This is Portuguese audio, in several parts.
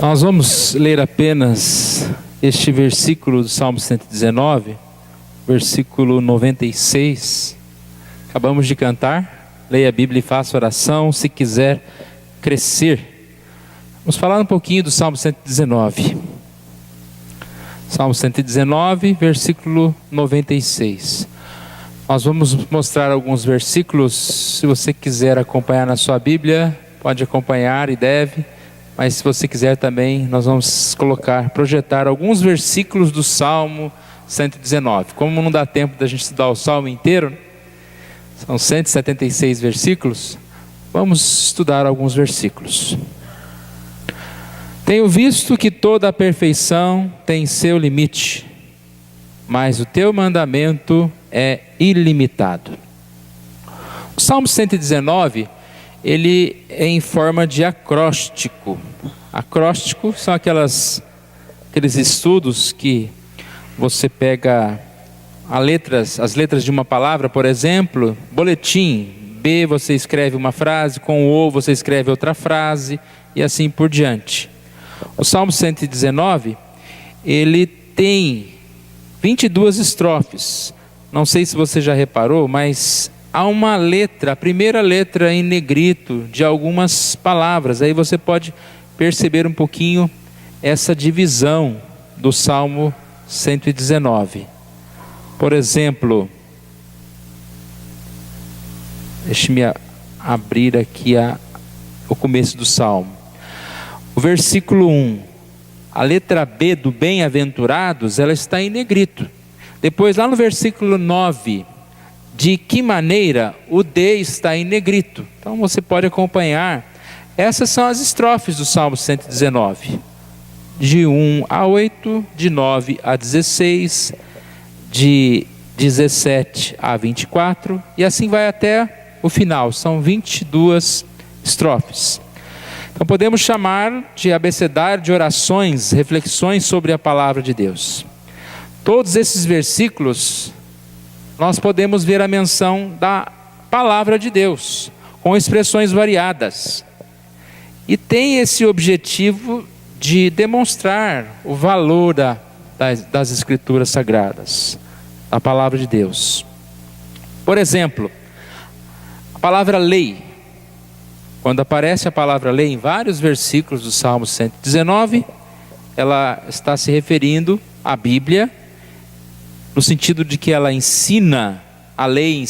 Nós vamos ler apenas este versículo do Salmo 119, versículo 96. Acabamos de cantar. Leia a Bíblia e faça oração se quiser crescer. Vamos falar um pouquinho do Salmo 119. Salmo 119, versículo 96. Nós vamos mostrar alguns versículos. Se você quiser acompanhar na sua Bíblia, pode acompanhar e deve. Mas se você quiser também, nós vamos projetar alguns versículos do Salmo 119. Como não dá tempo da gente estudar o Salmo inteiro, são 176 versículos, vamos estudar alguns versículos. Tenho visto que toda a perfeição tem seu limite, mas o teu mandamento é ilimitado. O Salmo 119, ele é em forma de acróstico. Acróstico são aqueles estudos que você pega as letras de uma palavra, por exemplo, boletim, B você escreve uma frase, com O você escreve outra frase, e assim por diante. O Salmo 119, ele tem 22 estrofes. Não sei se você já reparou, mas há uma letra, a primeira letra em negrito de algumas palavras. Aí você pode perceber um pouquinho essa divisão do Salmo 119. Por exemplo, deixe-me abrir aqui o começo do Salmo. O versículo 1, a letra B do bem-aventurados, ela está em negrito. Depois lá no versículo 9, de que maneira o D está em negrito. Então você pode acompanhar. Essas são as estrofes do Salmo 119. De 1 a 8, de 9 a 16, de 17 a 24, e assim vai até o final. São 22 estrofes. Então podemos chamar de abecedário de orações, reflexões sobre a palavra de Deus. Todos esses versículos, nós podemos ver a menção da palavra de Deus, com expressões variadas. E tem esse objetivo de demonstrar o valor das escrituras sagradas, da palavra de Deus. Por exemplo, a palavra lei. Quando aparece a palavra lei em vários versículos do Salmo 119, ela está se referindo à Bíblia, no sentido de que ela ensina, a lei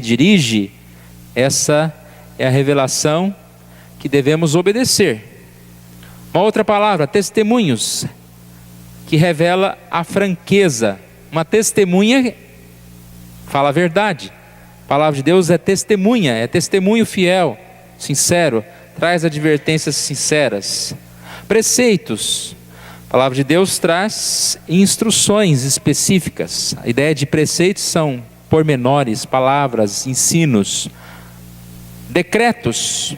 dirige. Essa é a revelação que devemos obedecer. Uma outra palavra, testemunhos, que revela a franqueza. Uma testemunha fala a verdade. A palavra de Deus é testemunha, é testemunho fiel, sincero, traz advertências sinceras. Preceitos. A palavra de Deus traz instruções específicas. A ideia de preceitos são pormenores, palavras, ensinos. Decretos.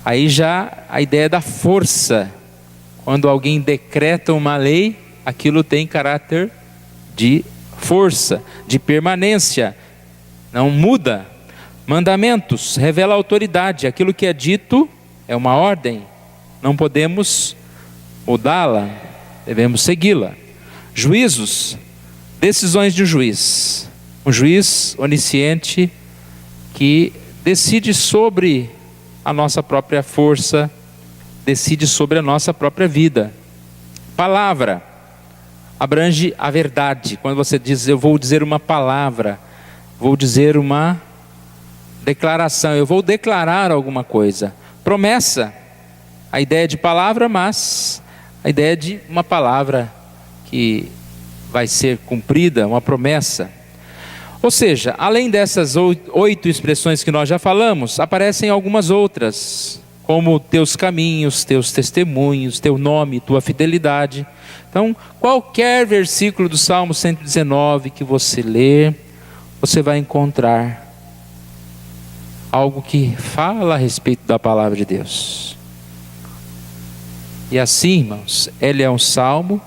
Aí já a ideia da força. Quando alguém decreta uma lei, aquilo tem caráter de força, de permanência. Não muda. Mandamentos, revela autoridade. Aquilo que é dito é uma ordem. Não podemos mudá-la, devemos segui-la. Juízos, decisões de um juiz. Um juiz onisciente que decide sobre a nossa própria força, decide sobre a nossa própria vida. Palavra, abrange a verdade. Quando você diz, eu vou dizer uma palavra, vou dizer uma declaração, eu vou declarar alguma coisa. Promessa, a ideia de palavra, mas a ideia de uma palavra que vai ser cumprida, uma promessa. Ou seja, além dessas 8 expressões que nós já falamos, aparecem algumas outras, como teus caminhos, teus testemunhos, teu nome, tua fidelidade. Então, qualquer versículo do Salmo 119 que você ler, você vai encontrar algo que fala a respeito da palavra de Deus. E assim, irmãos, ele é um salmo,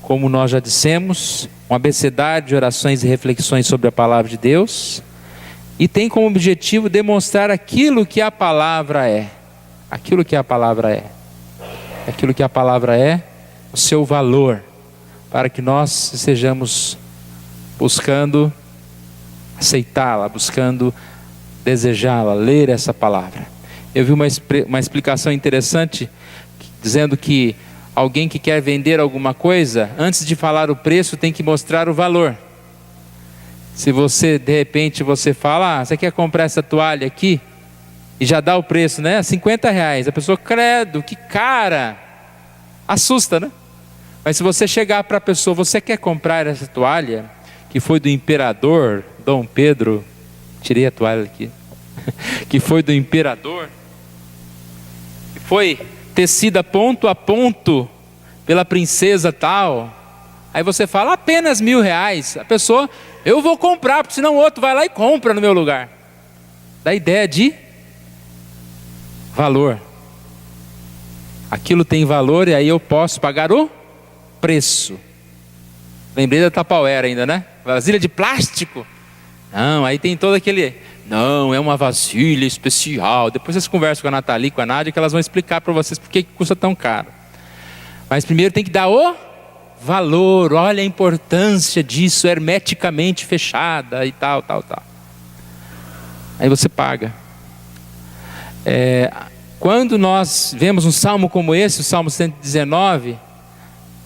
como nós já dissemos, um abecedário de orações e reflexões sobre a palavra de Deus, e tem como objetivo demonstrar aquilo que a palavra é. Aquilo que a palavra é. aquilo que a palavra é, o seu valor, para que nós estejamos buscando aceitá-la, buscando desejá-la, ler essa palavra. Eu vi uma explicação interessante, dizendo que alguém que quer vender alguma coisa, antes de falar o preço, tem que mostrar o valor. Se você, de repente, você fala, você quer comprar essa toalha aqui? E já dá o preço, né? R$50. A pessoa, credo, que cara! Assusta, né? Mas se você chegar para a pessoa, você quer comprar essa toalha, que foi do imperador Dom Pedro, tirei a toalha aqui, que foi do imperador, que foi tecida ponto a ponto pela princesa tal, aí você fala, apenas R$1.000, a pessoa, eu vou comprar, porque senão o outro vai lá e compra no meu lugar. Da ideia de valor, aquilo tem valor e aí eu posso pagar o preço. Lembrei da Tupperware ainda, né? Vasilha de plástico. Não, aí tem todo aquele, não, é uma vasilha especial. Depois vocês conversam com a Nathalie, com a Nádia, que elas vão explicar para vocês por que custa tão caro. Mas primeiro tem que dar o valor. Olha a importância disso, hermeticamente fechada e tal. Aí você paga. Quando nós vemos um salmo como esse, o Salmo 119,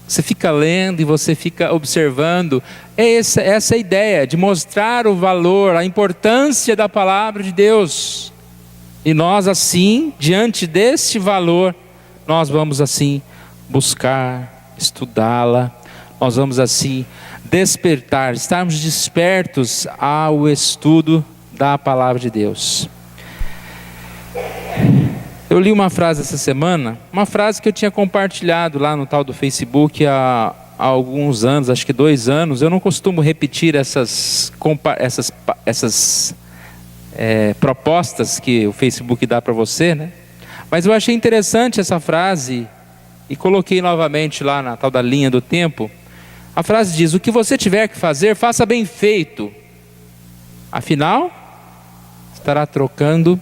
você fica lendo e você fica observando, essa é a ideia de mostrar o valor, a importância da palavra de Deus. E nós assim, diante desse valor, nós vamos assim buscar, estudá-la, nós vamos assim despertar, estarmos despertos ao estudo da palavra de Deus. Eu li uma frase essa semana, uma frase que eu tinha compartilhado lá no tal do Facebook há alguns anos, acho que 2 anos. Eu não costumo repetir essas propostas que o Facebook dá para você, né? Mas eu achei interessante essa frase e coloquei novamente lá na tal da linha do tempo. A frase diz, o que você tiver que fazer, faça bem feito. Afinal, estará trocando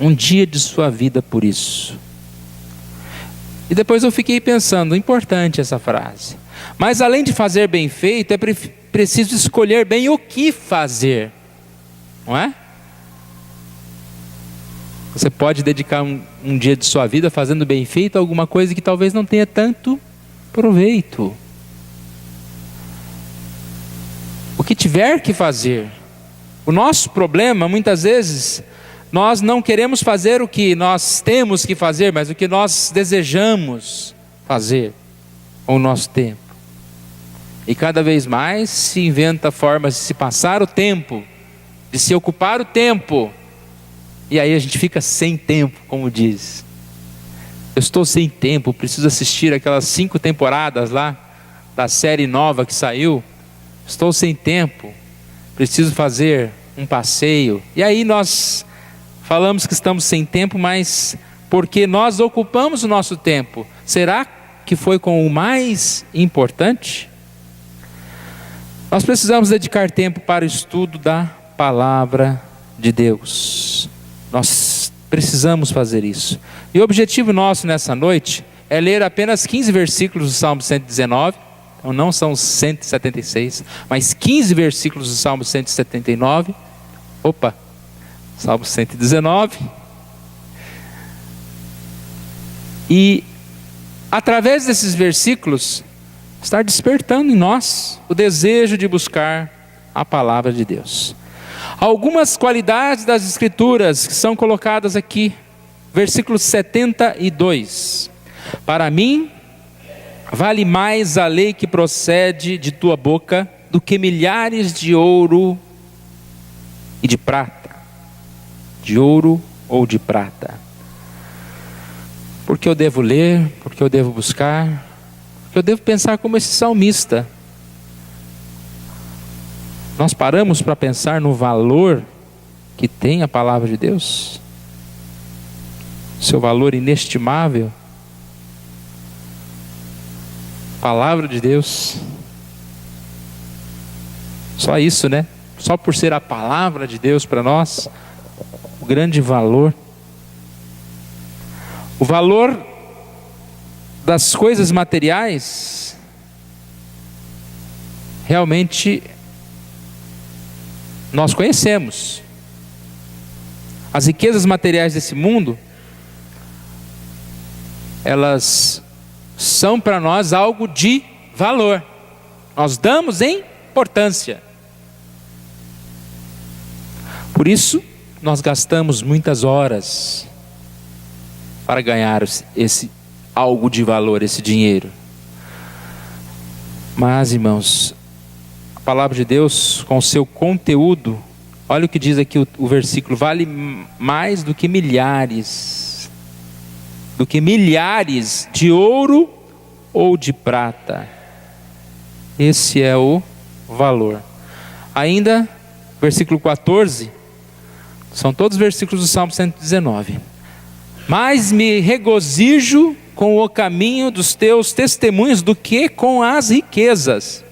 um dia de sua vida por isso. E depois eu fiquei pensando, importante essa frase. Mas além de fazer bem feito, é preciso escolher bem o que fazer, não é? Você pode dedicar um dia de sua vida fazendo bem feito a alguma coisa que talvez não tenha tanto proveito. O que tiver que fazer. O nosso problema, muitas vezes, nós não queremos fazer o que nós temos que fazer, mas o que nós desejamos fazer com o nosso tempo. E cada vez mais se inventa formas de se passar o tempo, de se ocupar o tempo, e aí a gente fica sem tempo, como diz. Eu estou sem tempo, preciso assistir aquelas 5 temporadas lá, da série nova que saiu. Estou sem tempo, preciso fazer um passeio. E aí nós falamos que estamos sem tempo, mas porque nós ocupamos o nosso tempo. Será que foi com o mais importante? Nós precisamos dedicar tempo para o estudo da palavra de Deus. Nós precisamos fazer isso. E o objetivo nosso nessa noite é ler apenas 15 versículos do Salmo 119. Então não são 176, mas 15 versículos do Salmo 179. Salmo 119. E através desses versículos, estar despertando em nós o desejo de buscar a palavra de Deus. Algumas qualidades das Escrituras que são colocadas aqui. Versículo 72. Para mim, vale mais a lei que procede de tua boca do que milhares de ouro e de prata. De ouro ou de prata. Porque eu devo ler, porque eu devo buscar, porque eu devo pensar como esse salmista. Nós paramos para pensar no valor que tem a palavra de Deus, seu valor inestimável. Palavra de Deus, só isso, né? Só por ser a palavra de Deus para nós, o grande valor. O valor das coisas materiais, realmente nós conhecemos. As riquezas materiais desse mundo, elas são para nós algo de valor. Nós damos importância. Por isso, nós gastamos muitas horas para ganhar esse algo de valor, esse dinheiro. Mas, irmãos, a palavra de Deus, com o seu conteúdo, olha o que diz aqui o versículo: vale mais do que milhares de ouro ou de prata. Esse é o valor. Ainda, versículo 14, são todos versículos do Salmo 119. Mas me regozijo com o caminho dos teus testemunhos do que com as riquezas.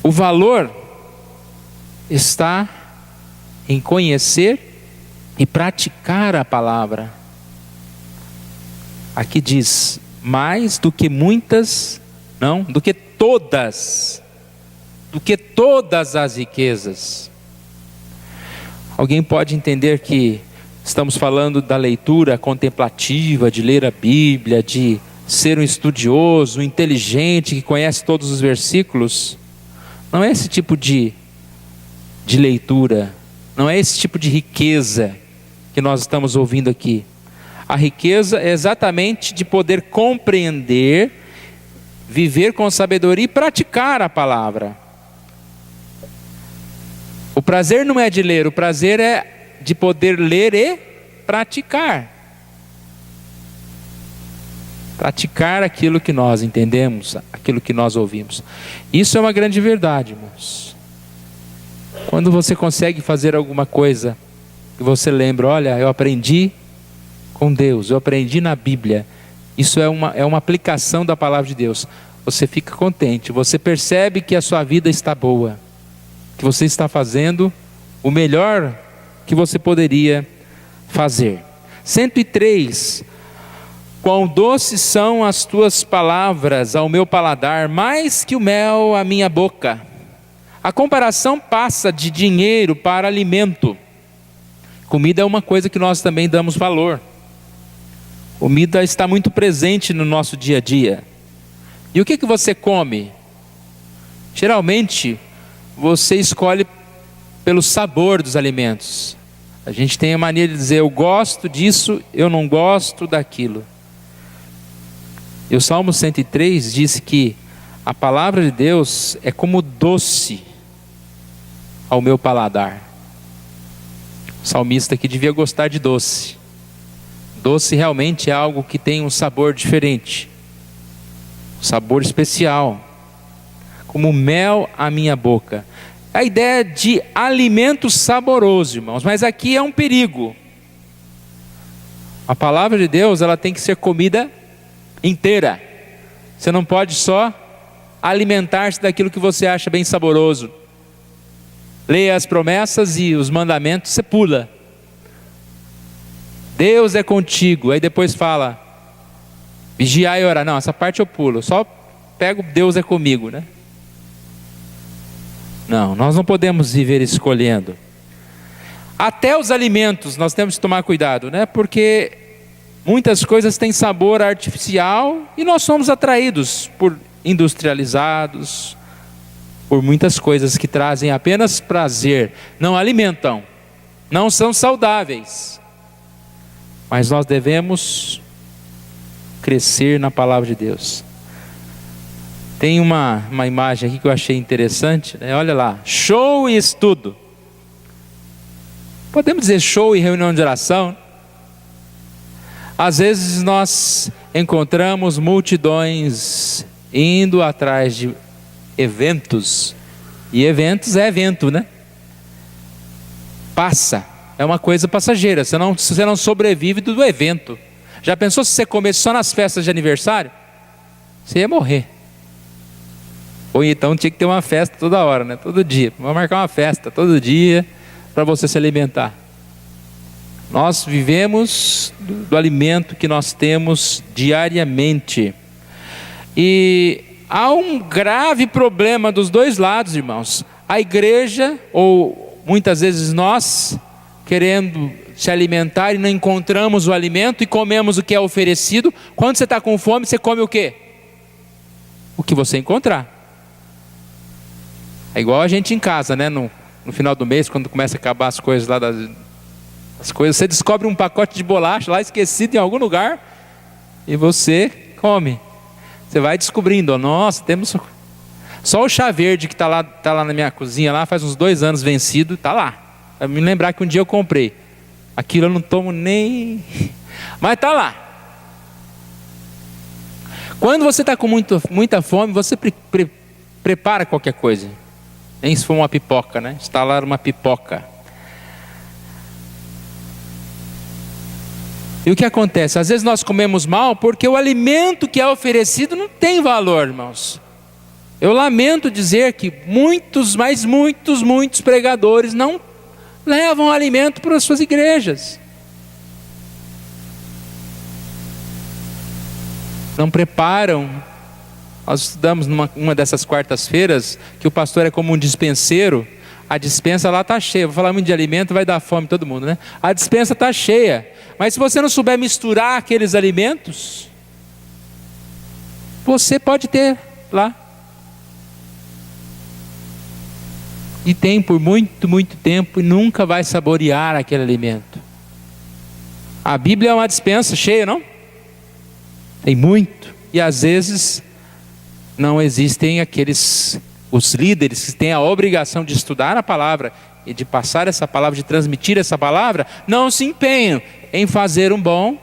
O valor está em conhecer e praticar a palavra. Aqui diz, mais do que muitas, não, do que todas as riquezas. Alguém pode entender que estamos falando da leitura contemplativa, de ler a Bíblia, de ser um estudioso, um inteligente, que conhece todos os versículos. Não é esse tipo de leitura, não é esse tipo de riqueza que nós estamos ouvindo aqui. A riqueza é exatamente de poder compreender, viver com sabedoria e praticar a palavra. O prazer não é de ler, o prazer é de poder ler e praticar. Praticar aquilo que nós entendemos, aquilo que nós ouvimos. Isso é uma grande verdade, irmãos. Quando você consegue fazer alguma coisa, e você lembra, olha, eu aprendi com Deus, eu aprendi na Bíblia. Isso é uma aplicação da palavra de Deus. Você fica contente, você percebe que a sua vida está boa, que você está fazendo o melhor que você poderia fazer. 103. Quão doces são as tuas palavras ao meu paladar, mais que o mel à minha boca. A comparação passa de dinheiro para alimento. Comida é uma coisa que nós também damos valor. Comida está muito presente no nosso dia a dia. E o que você come? Geralmente, você escolhe pelo sabor dos alimentos. A gente tem a mania de dizer, eu gosto disso, eu não gosto daquilo. E o Salmo 103 diz que a palavra de Deus é como doce ao meu paladar. O salmista aqui devia gostar de doce. Doce realmente é algo que tem um sabor diferente, um sabor especial, como mel à minha boca. A ideia de alimento saboroso, irmãos, mas aqui é um perigo. A palavra de Deus, ela tem que ser comida inteira. Você não pode só alimentar-se daquilo que você acha bem saboroso. Leia as promessas e os mandamentos, você pula. Deus é contigo, aí depois fala, vigiar e orar. Não, essa parte eu pulo, só pego Deus é comigo, né? Não, nós não podemos viver escolhendo. Até os alimentos nós temos que tomar cuidado, né? Porque muitas coisas têm sabor artificial e nós somos atraídos por industrializados, por muitas coisas que trazem apenas prazer, não alimentam, não são saudáveis. Mas nós devemos crescer na palavra de Deus. Tem uma imagem aqui que eu achei interessante, né? Olha lá, show e estudo. Podemos dizer show e reunião de oração? Às vezes nós encontramos multidões indo atrás de eventos, e eventos é evento, né? Passa, é uma coisa passageira, você não sobrevive do evento. Já pensou se você comesse só nas festas de aniversário? Você ia morrer. Ou então tinha que ter uma festa toda hora, né? Todo dia, vamos marcar uma festa todo dia, para você se alimentar. Nós vivemos do alimento que nós temos diariamente. E há um grave problema dos dois lados, irmãos. A igreja, ou muitas vezes nós, querendo se alimentar e não encontramos o alimento e comemos o que é oferecido. Quando você está com fome, você come o quê? O que você encontrar. É igual a gente em casa, né? No final do mês, quando começa a acabar as coisas lá as coisas, você descobre um pacote de bolacha lá esquecido em algum lugar e você come. Você vai descobrindo, nossa, temos só o chá verde que está lá na minha cozinha lá, faz uns 2 anos vencido, está lá. Para me lembrar que um dia eu comprei. Aquilo eu não tomo nem, mas está lá. Quando você está com muita fome, você prepara qualquer coisa. Nem se for uma pipoca, né? Instalar uma pipoca. E o que acontece? Às vezes nós comemos mal porque o alimento que é oferecido não tem valor, irmãos. Eu lamento dizer que muitos pregadores não levam alimento para as suas igrejas. Não preparam. Nós estudamos numa dessas quartas-feiras que o pastor é como um dispenseiro. A dispensa lá está cheia. Vou falar muito de alimento, vai dar fome todo mundo, né? A dispensa está cheia. Mas se você não souber misturar aqueles alimentos, você pode ter lá. E tem por muito tempo e nunca vai saborear aquele alimento. A Bíblia é uma dispensa cheia, não? Tem muito. E às vezes não existem os líderes que têm a obrigação de estudar a palavra e de passar essa palavra, de transmitir essa palavra, não se empenham em fazer um bom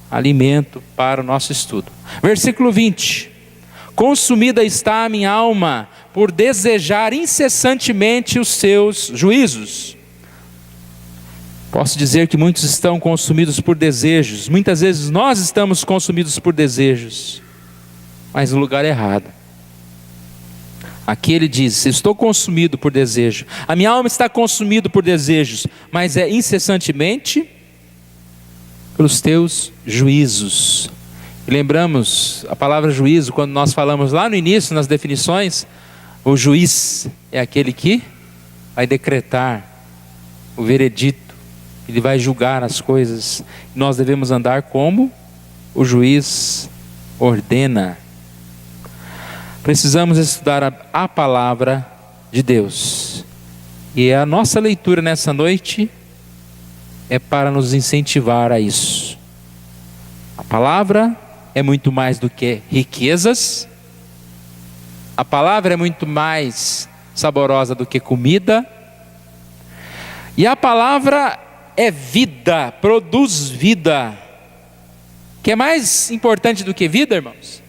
alimento para o nosso estudo. Versículo 20: consumida está a minha alma por desejar incessantemente os seus juízos. Posso dizer que muitos estão consumidos por desejos. Muitas vezes nós estamos consumidos por desejos, mas no lugar errado. Aqui ele diz: estou consumido por desejo. A minha alma está consumida por desejos, mas é incessantemente pelos teus juízos. E lembramos a palavra juízo, quando nós falamos lá no início, nas definições, o juiz é aquele que vai decretar o veredito, ele vai julgar as coisas. Nós devemos andar como o juiz ordena. Precisamos estudar a palavra de Deus. E a nossa leitura nessa noite é para nos incentivar a isso. A palavra é muito mais do que riquezas. A palavra é muito mais saborosa do que comida. E a palavra é vida, produz vida. Que é mais importante do que vida, irmãos?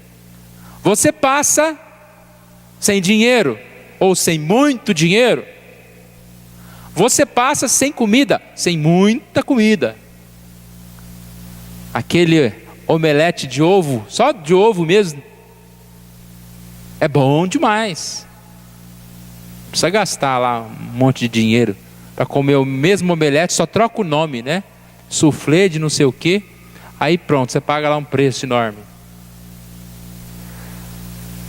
Você passa sem dinheiro ou sem muito dinheiro. Você passa sem comida, sem muita comida. Aquele omelete de ovo, só de ovo mesmo, é bom demais. Não precisa gastar lá um monte de dinheiro para comer o mesmo omelete, só troca o nome, né? Soufflé de não sei o que. Aí pronto, você paga lá um preço enorme.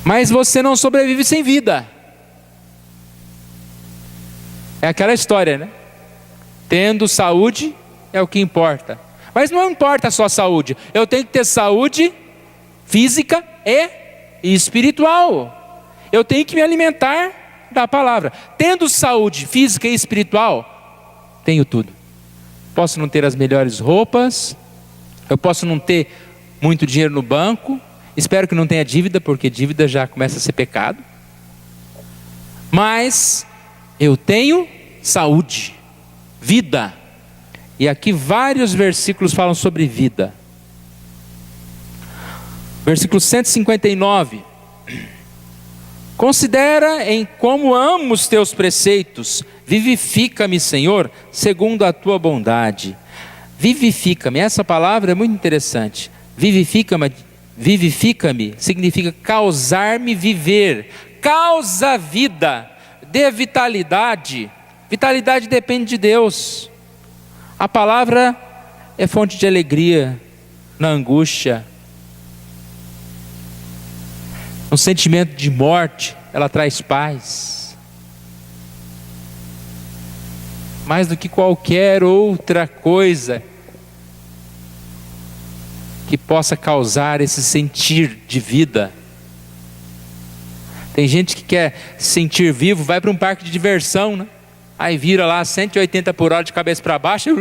Mas você não sobrevive sem vida. É aquela história, né? Tendo saúde é o que importa. Mas não importa só a saúde. Eu tenho que ter saúde física e espiritual. Eu tenho que me alimentar da palavra. Tendo saúde física e espiritual, tenho tudo. Posso não ter as melhores roupas. Eu posso não ter muito dinheiro no banco. Espero que não tenha dívida, porque dívida já começa a ser pecado. Mas eu tenho saúde, vida. E aqui vários versículos falam sobre vida. Versículo 159. Considera em como amo os teus preceitos. Vivifica-me, Senhor, segundo a tua bondade. Vivifica-me, essa palavra é muito interessante. Vivifica-me significa causar-me viver. Causa vida, dê vitalidade. Vitalidade depende de Deus. A palavra é fonte de alegria na angústia. No sentimento de morte, ela traz paz. Mais do que qualquer outra coisa que possa causar esse sentir de vida. Tem gente que quer se sentir vivo, vai para um parque de diversão, né? Aí vira lá 180 por hora de cabeça para baixo,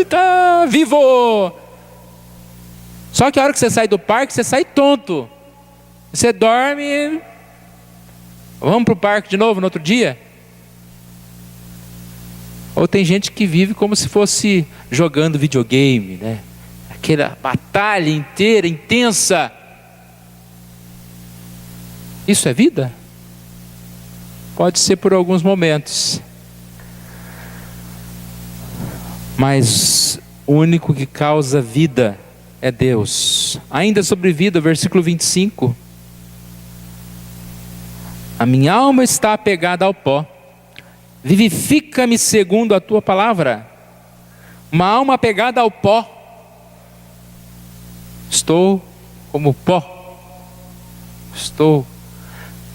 tá vivo. Só que a hora que você sai do parque, você sai tonto. Você dorme. Vamos para o parque de novo no outro dia? Ou tem gente que vive como se fosse jogando videogame, né? Aquela batalha inteira, intensa. Isso é vida? Pode ser por alguns momentos. Mas o único que causa vida é Deus. Ainda sobre vida, versículo 25. A minha alma está apegada ao pó. Vivifica-me segundo a tua palavra. Uma alma apegada ao pó. Estou como pó. Estou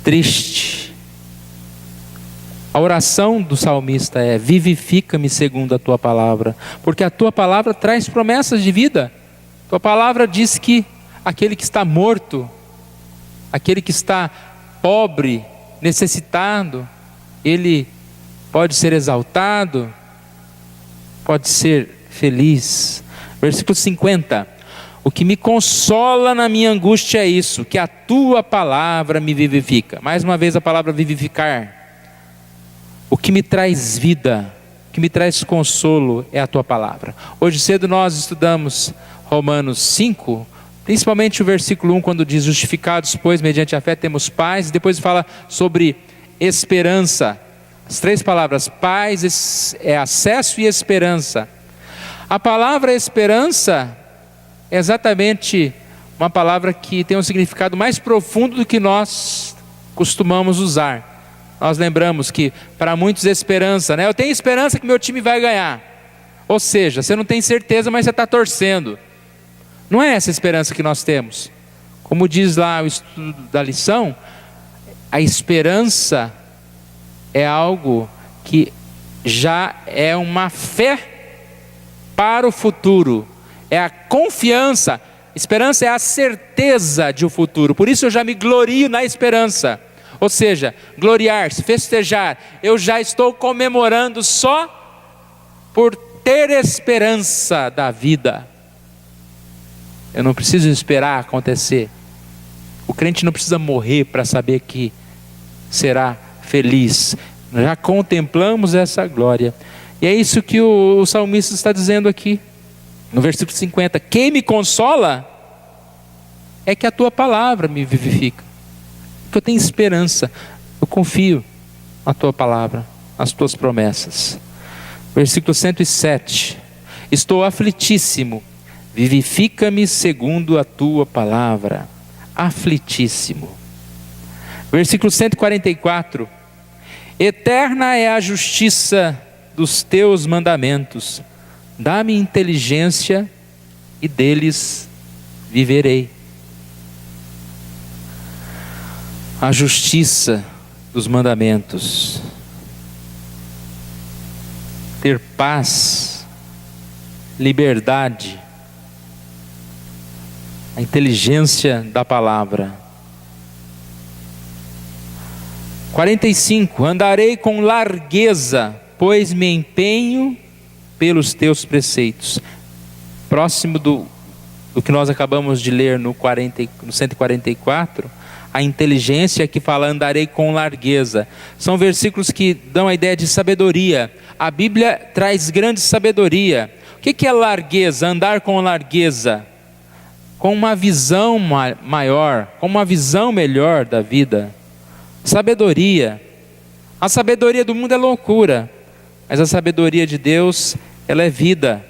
triste. A oração do salmista é: vivifica-me segundo a tua palavra, porque a tua palavra traz promessas de vida. Tua palavra diz que aquele que está morto, aquele que está pobre, necessitado, ele pode ser exaltado, pode ser feliz. Versículo 50. O que me consola na minha angústia é isso, que a tua palavra me vivifica. Mais uma vez a palavra vivificar. O que me traz vida, o que me traz consolo é a tua palavra. Hoje cedo nós estudamos Romanos 5, principalmente o versículo 1, quando diz: justificados, pois, mediante a fé temos paz. Depois fala sobre esperança. As três palavras, paz, é acesso e esperança. A palavra esperança é exatamente uma palavra que tem um significado mais profundo do que nós costumamos usar. Nós lembramos que para muitos esperança, né? Eu tenho esperança que meu time vai ganhar. Ou seja, você não tem certeza, mas você está torcendo. Não é essa esperança que nós temos. Como diz lá o estudo da lição, a esperança é algo que já é uma fé para o futuro. É a confiança. Esperança é a certeza de um futuro. Por isso eu já me glorio na esperança. Ou seja, gloriar-se, festejar. Eu já estou comemorando só por ter esperança da vida. Eu não preciso esperar acontecer. O crente não precisa morrer para saber que será feliz. Nós já contemplamos essa glória. E é isso que o salmista está dizendo aqui. No versículo 50. Quem me consola é que a tua palavra me vivifica. Que eu tenho esperança, eu confio na tua palavra, nas tuas promessas. Versículo 107. Estou aflitíssimo, vivifica-me segundo a tua palavra. Aflitíssimo. Versículo 144. Eterna é a justiça dos teus mandamentos, dá-me inteligência e deles viverei. A justiça dos mandamentos, ter paz, liberdade, a inteligência da palavra. 45. Andarei com largueza, pois me empenho pelos teus preceitos. Próximo do que nós acabamos de ler no 144, a inteligência que fala andarei com largueza. São versículos que dão a ideia de sabedoria. A Bíblia traz grande sabedoria. O que é largueza? Andar com largueza. Com uma visão maior, com uma visão melhor da vida. Sabedoria. A sabedoria do mundo é loucura, mas a sabedoria de Deus, ela é vida.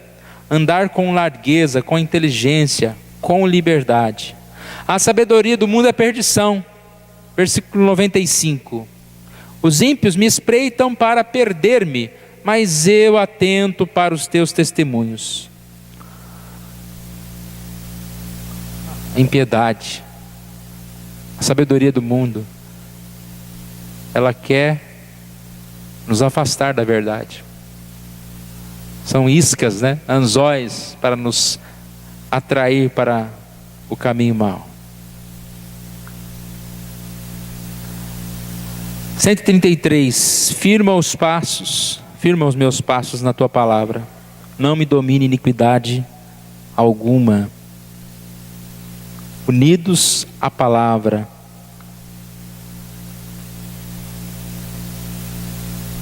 Andar com largueza, com inteligência, com liberdade. A sabedoria do mundo é perdição. Versículo 95. Os ímpios me espreitam para perder-me, mas eu atento para os teus testemunhos. A impiedade, a sabedoria do mundo, ela quer nos afastar da verdade. São iscas, anzóis para nos atrair para o caminho mau. 133. Firma os meus passos na tua palavra. Não me domine iniquidade alguma. Unidos à palavra.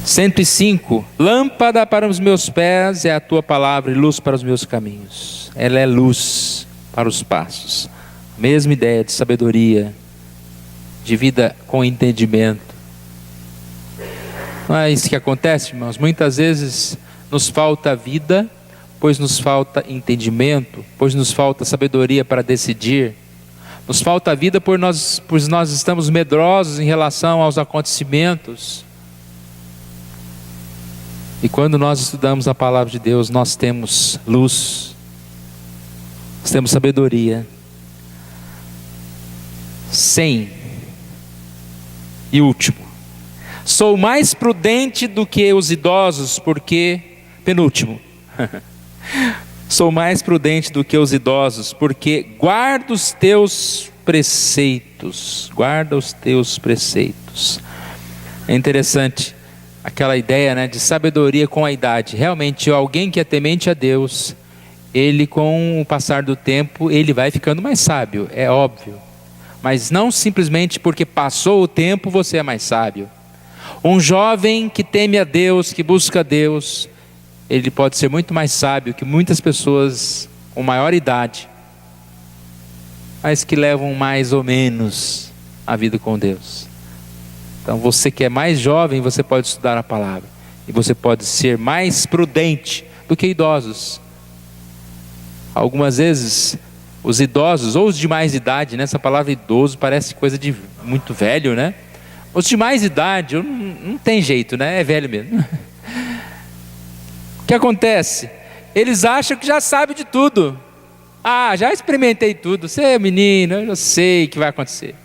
105. Lâmpada para os meus pés é a tua palavra e luz para os meus caminhos. Ela é luz para os passos. Mesma ideia de sabedoria, de vida com entendimento. Não é isso que acontece, irmãos? Muitas vezes nos falta vida, pois nos falta entendimento, pois nos falta sabedoria para decidir. Nos falta vida pois nós estamos medrosos em relação aos acontecimentos. E quando nós estudamos a palavra de Deus, nós temos luz, nós temos sabedoria. 100. E último. Sou mais prudente do que os idosos, porque... Penúltimo. Sou mais prudente do que os idosos, porque guardo os teus preceitos. Guarda os teus preceitos. É interessante aquela ideia, de sabedoria com a idade. Realmente, alguém que é temente a Deus, ele com o passar do tempo, ele vai ficando mais sábio, é óbvio. Mas não simplesmente porque passou o tempo, você é mais sábio. Um jovem que teme a Deus, que busca a Deus, ele pode ser muito mais sábio que muitas pessoas com maior idade, mas que levam mais ou menos a vida com Deus. Então você que é mais jovem, você pode estudar a palavra, e você pode ser mais prudente do que idosos. Algumas vezes os idosos, ou os de mais idade, essa palavra idoso parece coisa de muito velho, Os de mais idade, não tem jeito, é velho mesmo. O que acontece? Eles acham que já sabem de tudo. Já experimentei tudo, você é menino, eu já sei o que vai acontecer.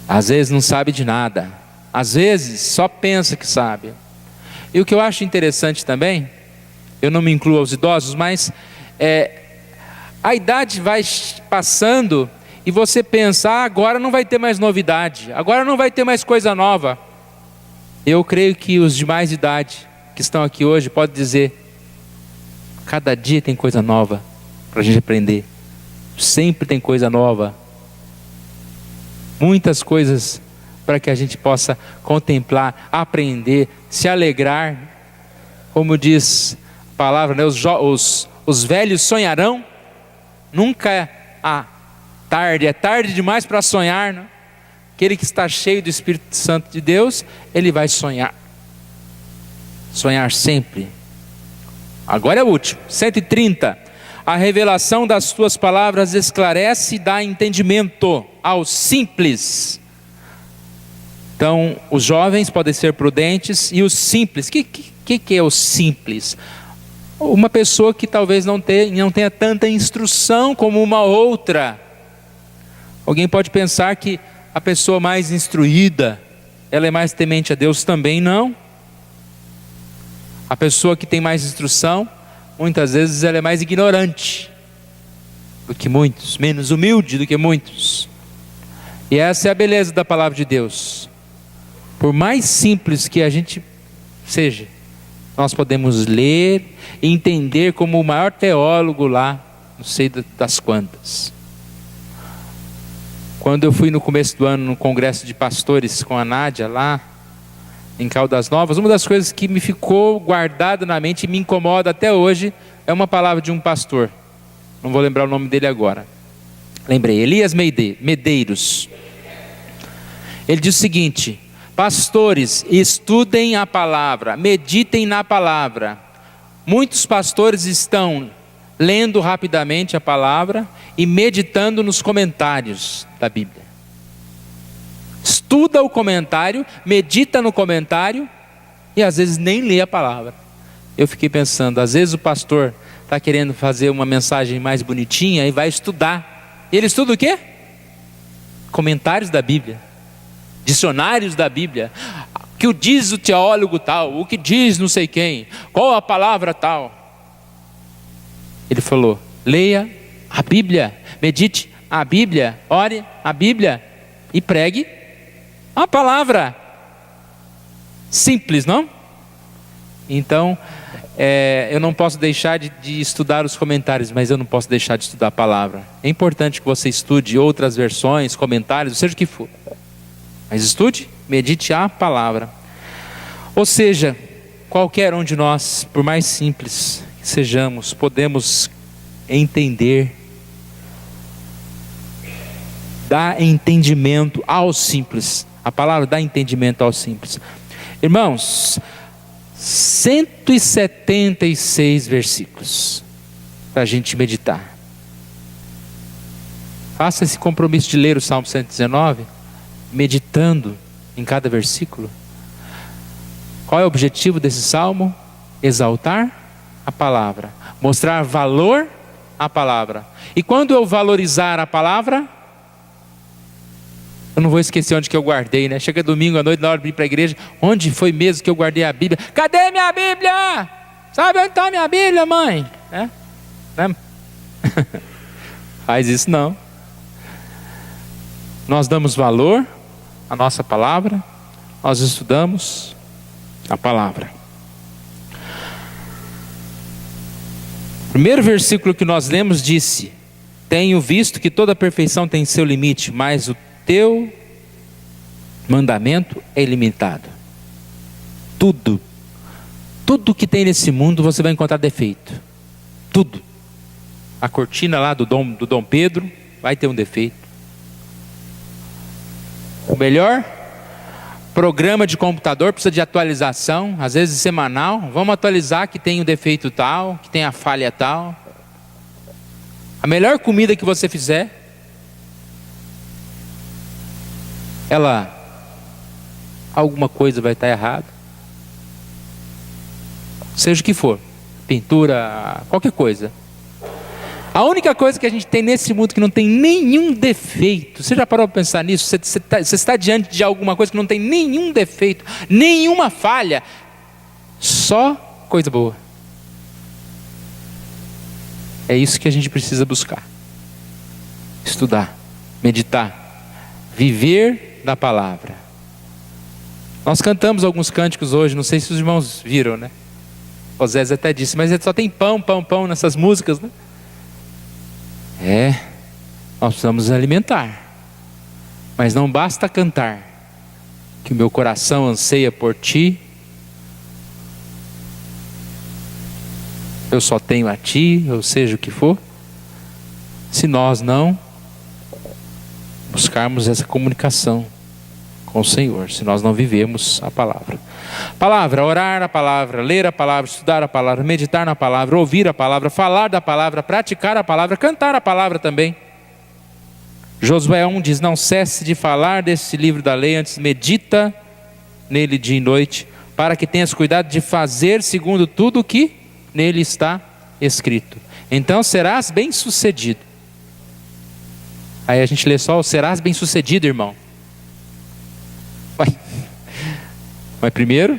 Às vezes não sabe de nada, às vezes só pensa que sabe. E o que eu acho interessante também, eu não me incluo aos idosos, mas a idade vai passando e você pensa, agora não vai ter mais novidade, agora não vai ter mais coisa nova. Eu creio que os de mais idade que estão aqui hoje podem dizer, cada dia tem coisa nova para a gente aprender, sempre tem coisa nova, muitas coisas para que a gente possa contemplar, aprender, se alegrar. Como diz a palavra, os velhos sonharão. Nunca é tarde demais para sonhar, Aquele que está cheio do Espírito Santo de Deus, ele vai sonhar sempre. Agora é o último, 130. A revelação das tuas palavras esclarece e dá entendimento aos simples. Então, os jovens podem ser prudentes e os simples. O que é o simples? Uma pessoa que talvez não tenha tanta instrução como uma outra. Alguém pode pensar que a pessoa mais instruída, ela é mais temente a Deus. Também não. A pessoa que tem mais instrução, muitas vezes ela é mais ignorante do que muitos, menos humilde do que muitos. E essa é a beleza da palavra de Deus. Por mais simples que a gente seja, nós podemos ler e entender como o maior teólogo lá, não sei das quantas. Quando eu fui no começo do ano no congresso de pastores com a Nádia lá em Caldas Novas, uma das coisas que me ficou guardada na mente e me incomoda até hoje é uma palavra de um pastor, não vou lembrar o nome dele agora. Lembrei, Elias Medeiros. Ele diz o seguinte: pastores, estudem a palavra, meditem na palavra. Muitos pastores estão lendo rapidamente a palavra e meditando nos comentários da Bíblia. Estuda o comentário, medita no comentário e às vezes nem lê a palavra. Eu fiquei pensando, às vezes o pastor está querendo fazer uma mensagem mais bonitinha e vai estudar. Ele estuda o quê? Comentários da Bíblia, dicionários da Bíblia. O que diz o teólogo tal, o que diz não sei quem, qual a palavra tal. Ele falou, leia a Bíblia, medite a Bíblia, ore a Bíblia e pregue a palavra. Simples, não? Então, eu não posso deixar de estudar os comentários, mas eu não posso deixar de estudar a palavra. É importante que você estude outras versões, comentários, seja o que for. Mas estude, medite a palavra. Ou seja, qualquer um de nós, por mais simples que sejamos, podemos entender, dar entendimento aos simples. A palavra dá entendimento aos simples. Irmãos, 176 versículos para a gente meditar. Faça esse compromisso de ler o Salmo 119, meditando em cada versículo. Qual é o objetivo desse salmo? Exaltar a palavra, mostrar valor à palavra. E quando eu valorizar a palavra, eu não vou esquecer onde que eu guardei, né? Chega domingo à noite, na hora de ir para a igreja, onde foi mesmo que eu guardei a Bíblia? Cadê minha Bíblia? Sabe onde está minha Bíblia, mãe? Né? Faz isso não. Nós damos valor à nossa palavra, nós estudamos a palavra. O primeiro versículo que nós lemos disse: tenho visto que toda perfeição tem seu limite, mas o teu mandamento é ilimitado. Tudo que tem nesse mundo você vai encontrar defeito. Tudo. A cortina lá do Dom Pedro vai ter um defeito. O melhor programa de computador precisa de atualização, às vezes semanal. Vamos atualizar que tem um defeito tal, que tem a falha tal. A melhor comida que você fizer, alguma coisa vai estar errada. Seja o que for, pintura, qualquer coisa. A única coisa que a gente tem nesse mundo que não tem nenhum defeito, você já parou para pensar nisso? Você está diante de alguma coisa que não tem nenhum defeito, nenhuma falha, só coisa boa. É isso que a gente precisa buscar, estudar, meditar, viver da palavra. Nós cantamos alguns cânticos hoje, não sei se os irmãos viram, né? O Zé até disse, mas só tem pão, pão, pão nessas músicas, né? Nós precisamos alimentar, mas não basta cantar, que o meu coração anseia por ti, eu só tenho a ti, ou seja o que for, se nós não buscarmos essa comunicação com o Senhor, se nós não vivemos a palavra. Palavra, orar a palavra, ler a palavra, estudar a palavra, meditar na palavra, ouvir a palavra, falar da palavra, praticar a palavra, cantar a palavra também. Josué 1 diz, não cesse de falar desse livro da lei, antes medita nele dia e noite, para que tenhas cuidado de fazer segundo tudo o que nele está escrito. Então serás bem sucedido. Aí a gente lê só, serás bem sucedido, irmão. Mas primeiro,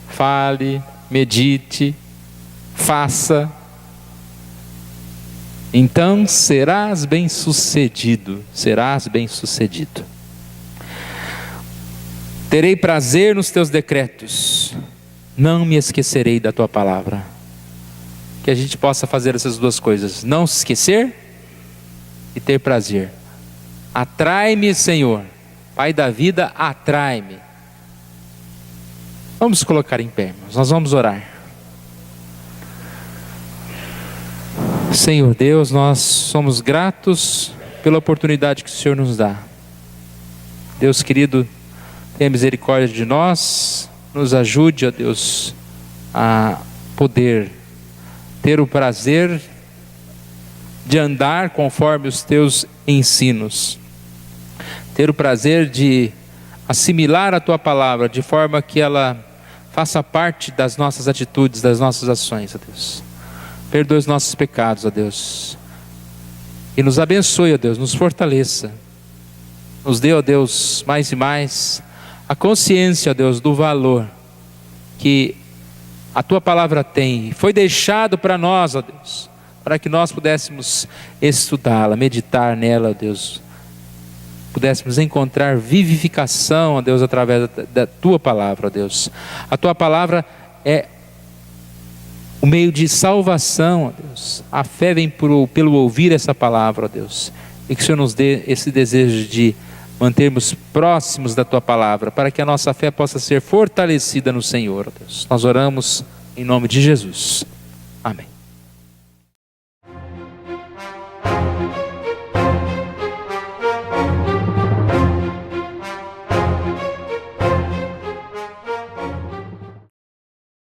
fale, medite, faça. Então serás bem sucedido, serás bem sucedido. Terei prazer nos teus decretos, não me esquecerei da tua palavra. Que a gente possa fazer essas duas coisas, não se esquecer e ter prazer. Atrai-me, Senhor, Pai da vida, atrai-me. Vamos colocar em pé, irmãos. Nós vamos orar. Senhor Deus, nós somos gratos pela oportunidade que o Senhor nos dá. Deus querido, tenha misericórdia de nós, nos ajude, ó Deus, a poder ter o prazer de andar conforme os teus ensinos, ter o prazer de assimilar a tua palavra de forma que ela faça parte das nossas atitudes, das nossas ações, ó Deus. Perdoe os nossos pecados, ó Deus. E nos abençoe, ó Deus, nos fortaleça. Nos dê, ó Deus, mais e mais a consciência, ó Deus, do valor que a Tua palavra tem. Foi deixado para nós, ó Deus, para que nós pudéssemos estudá-la, meditar nela, ó Deus. Pudéssemos encontrar vivificação, ó Deus, através da Tua palavra, ó Deus. A Tua palavra é o meio de salvação, ó Deus. A fé vem pelo ouvir essa palavra, ó Deus. E que o Senhor nos dê esse desejo de mantermos próximos da Tua palavra, para que a nossa fé possa ser fortalecida no Senhor, ó Deus. Nós oramos em nome de Jesus. Amém.